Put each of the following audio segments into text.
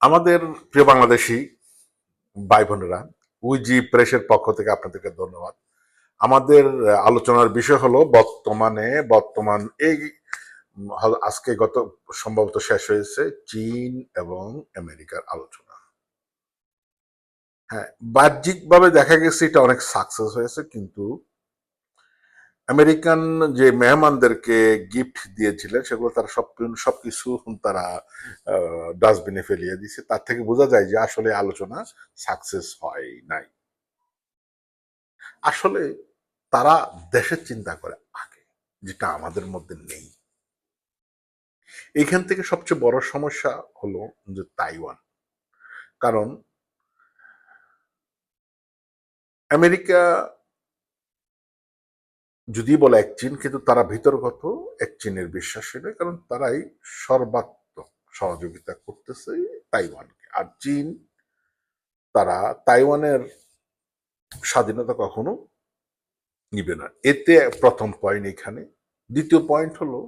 আমাদের প্রিয় বাংলাদেশি ভাই বোনেরা, উইজি প্রেসের পক্ষ থেকে আপনাদেরকে ধন্যবাদ। আমাদের আলোচনার বিষয় হলো বর্তমান এই আজকে গত সম্ভবত শেষ হয়েছে চীন এবং আমেরিকার আলোচনা। হ্যাঁ, বাহ্যিকভাবে দেখা গেছে এটা অনেক সাকসেস হয়েছে, কিন্তু আমেরিকান যে মেহমানদেরকে গিফট দিয়েছিলেন সেগুলো তারা সবকিছু তারা ডাস্টবিনে ফেলিয়ে দিছে। তার থেকে বোঝা যায় যে আসলে আলোচনা সাকসেস হয় নাই। আসলে তারা দেশের চিন্তা করে আগে, যেটা আমাদের মধ্যে নেই। এইখান থেকে সবচেয়ে বড় সমস্যা হলো যে তাইওয়ান। কারণ আমেরিকা যদি বলে এক চীন, কিন্তু তারা ভিতরগত এক চীনের বিশ্বাসী নয়, কারণ তারাই সর্বাত্মক সহযোগিতা করতেছে তাইওয়ানকে। আর চীন, তারা তাইওয়ানের স্বাধীনতা কখনো নিবে না। এতে প্রথম পয়েন্ট এখানে। দ্বিতীয় পয়েন্ট হলো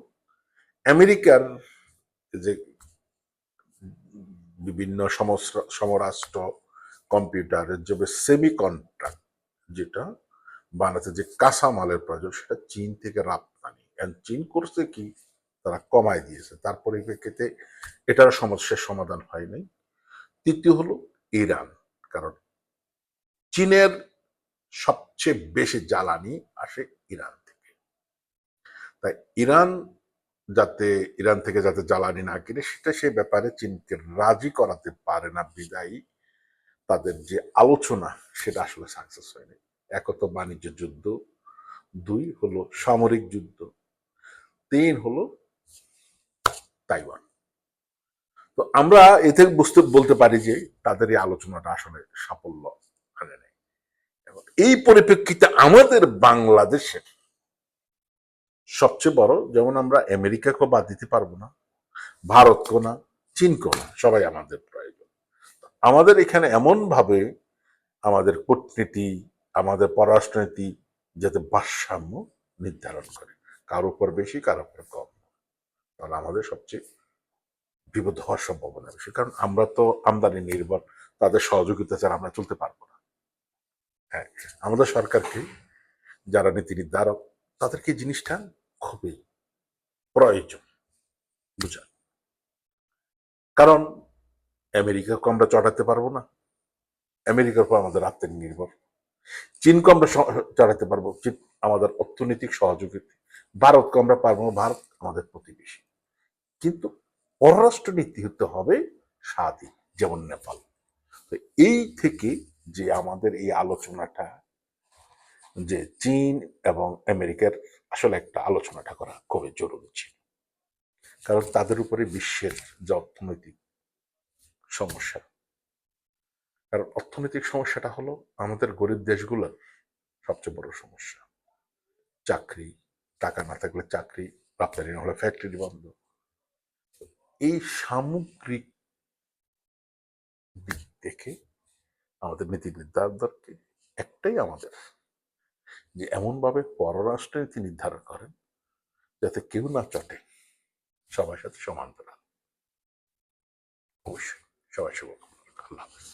আমেরিকার যে বিভিন্ন সমরাস্ত্র, কম্পিউটারের যে সেমি কন্ট্রাক্ট যেটা বানাতে যে কাঁচামালের প্রয়োজন, সেটা চীন থেকে রপ্তানি। চীন করছে কি, তারা কমায় দিয়েছে। তার পরিপ্রেক্ষিতে এটার সমস্যার সমাধান হয় নাই। তৃতীয় হলো ইরান। কারণ চীনের সবচেয়ে বেশি জ্বালানি আসে ইরান থেকে। তাই ইরান থেকে যাতে জ্বালানি না কিনে, সেটা সে ব্যাপারে চীনকে রাজি করাতে পারে না বিদায়ী তাদের যে আলোচনা সেটা আসলে সাকসেস হয়নি। এক তো বাণিজ্য যুদ্ধ, দুই হলো সামরিক যুদ্ধ, তিন হলো তাইওয়ান। তো আমরা এতে বলতে পারি যে তাদের এই আলোচনাটা আসলে সাফল্য আনে নাই। এবং এই পরিপ্রেক্ষিতে আমাদের বাংলাদেশের সবচেয়ে বড়, যেমন আমরা আমেরিকাকেও বাদ দিতে পারবো না, ভারতকেও না, চীনকেও না, সবাই আমাদের প্রয়োজন। আমাদের এখানে এমন ভাবে আমাদের কূটনীতি, আমাদের পররাষ্ট্রনীতি যাতে ভারসাম্য নির্ধারণ করে, কারো উপর বেশি কারো উপর কম, তাহলে আমাদের সবচেয়ে বিপদ হওয়ার সম্ভাবনা বেশি। কারণ আমরা তো আমদানি নির্ভর, তাদের সহযোগিতা ছাড়া আমরা চলতে পারবো না। হ্যাঁ, আমাদের সরকারকে, যারা নীতি নির্ধারক, তাদেরকে জিনিসটা খুবই প্রয়োজন বুঝা। কারণ আমেরিকাকে আমরা চড়াতে পারবো না, আমেরিকার উপর আমাদের রপ্তানি নির্ভর। চীনকে আমরা চড়াতে পারবো, চীন আমাদের অর্থনৈতিক সহযোগিতা। ভারতকে আমরা পারবো না, ভারত আমাদের প্রতিবেশী। কিন্তু পররাষ্ট্র নীতি হতে হবে স্বাধীন, যেমন নেপাল। তো এই থেকে যে আমাদের এই আলোচনাটা, যে চীন এবং আমেরিকার আসলে একটা আলোচনাটা করা খুবই জরুরি ছিল। কারণ তাদের উপরে বিশ্বের যে অর্থনৈতিক সমস্যা, কারণ অর্থনৈতিক সমস্যাটা হলো আমাদের গরিব দেশগুলোর সবচেয়ে বড় সমস্যা। চাকরি, টাকা না থাকলে চাকরি, রপ্তানি না হলে ফ্যাক্টরি বন্ধ। এই সামগ্রিক দিক দেখে আমাদের নীতি নির্ধারকদেরকে একটাই আমাদের, যে এমনভাবে পররাষ্ট্র নীতি নির্ধারণ করেন যাতে কেউ না চটে, সবার সাথে সমান তারা। অবশ্যই সবাই শুভ। আল্লাহ হাফেজ।